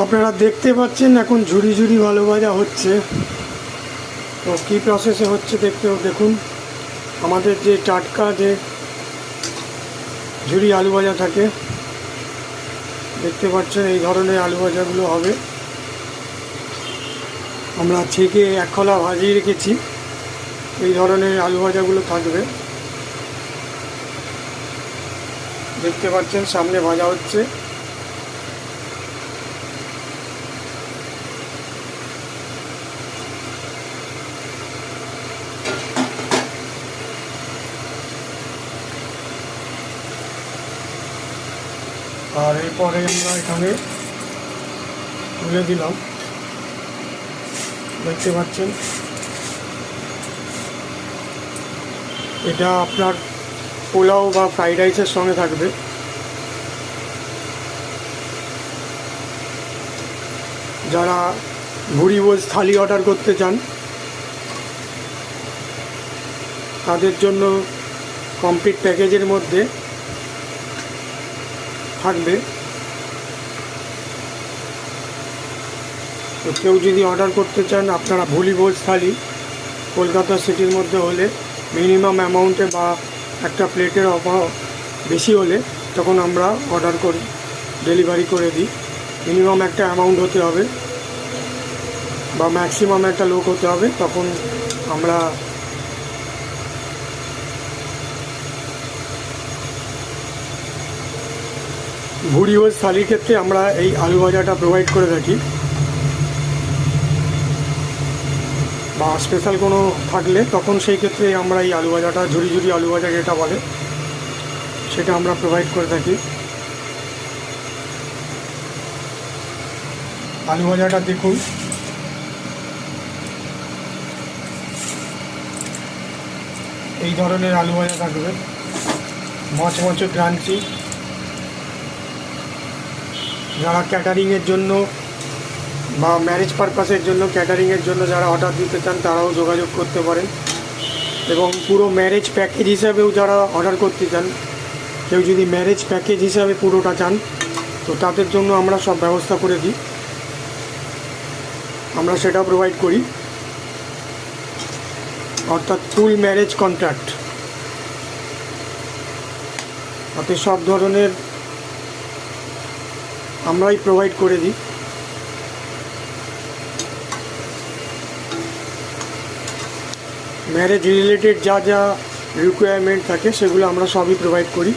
আপনারা দেখতে পাচ্ছেন এখন ঝুড়ি ঝুড়ি আলু ভাজা হচ্ছে। তো কী প্রসেসে হচ্ছে দেখুন। আমাদের যে টাটকা যে ঝুড়ি আলু ভাজা থাকে, দেখতে পাচ্ছেন এই ধরনের আলু ভাজাগুলো হবে। আমরা ছেঁকে এক খোলা ভাজিয়ে রেখেছি, এই ধরনের আলু ভাজাগুলো থাকবে। দেখতে পাচ্ছেন সামনে ভাজা হচ্ছে। আর এরপরে আমরা এখানে তুলে দিলাম, দেখতে পাচ্ছেন। এটা আপনার পোলাও বা ফ্রাইড রাইসের সঙ্গে থাকবে। যারা ভুরিভোজ থালি অর্ডার করতে চান তাদের জন্য কমপ্লিট প্যাকেজের মধ্যে থাকবে। তো কেউ যদি অর্ডার করতে চান, আপনারা ভুরিভোজ থালি কলকাতা সিটির মধ্যে হলে মিনিমাম অ্যামাউন্টে বা একটা প্লেটের বেশি হলে তখন আমরা অর্ডার করি, ডেলিভারি করে দিই। মিনিমাম একটা অ্যামাউন্ট হতে হবে বা ম্যাক্সিমাম একটা লোক হতে হবে, তখন আমরা ভুরিভোজ থালির ক্ষেত্রে আমরা এই আলু ভাজাটা প্রোভাইড করে থাকি। বা স্পেশাল কোনো থাকলে তখন সেই ক্ষেত্রে আমরা এই আলু ভাজাটা, ঝুড়ি ঝুড়ি আলু ভাজা যেটা বলে, সেটা আমরা প্রোভাইড করে থাকি। আলু ভাজাটা দেখুন, এই ধরনের আলু ভাজা থাকবে, মচমচে ক্রাঞ্চি। যারা ক্যাটারিংয়ের জন্য বা ম্যারেজ পারপাসের জন্য, ক্যাটারিংয়ের জন্য যারা অর্ডার দিতে চান তারাও যোগাযোগ করতে পারেন। এবং পুরো ম্যারেজ প্যাকেজ হিসাবেও যারা অর্ডার করতে চান, কেউ যদি ম্যারেজ প্যাকেজ হিসাবে পুরোটা চান, তো তাদের জন্য আমরা সব ব্যবস্থা করে দিই, আমরা সেটা প্রোভাইড করি। অর্থাৎ ফুল ম্যারেজ কন্ট্রাক্ট, তাতে সব ধরনের আমরাই প্রোভাইড করে দিই। ম্যারেজ রিলেটেড যা যা রিকোয়ারমেন্ট থাকে সেগুলো আমরা সবই প্রোভাইড করি।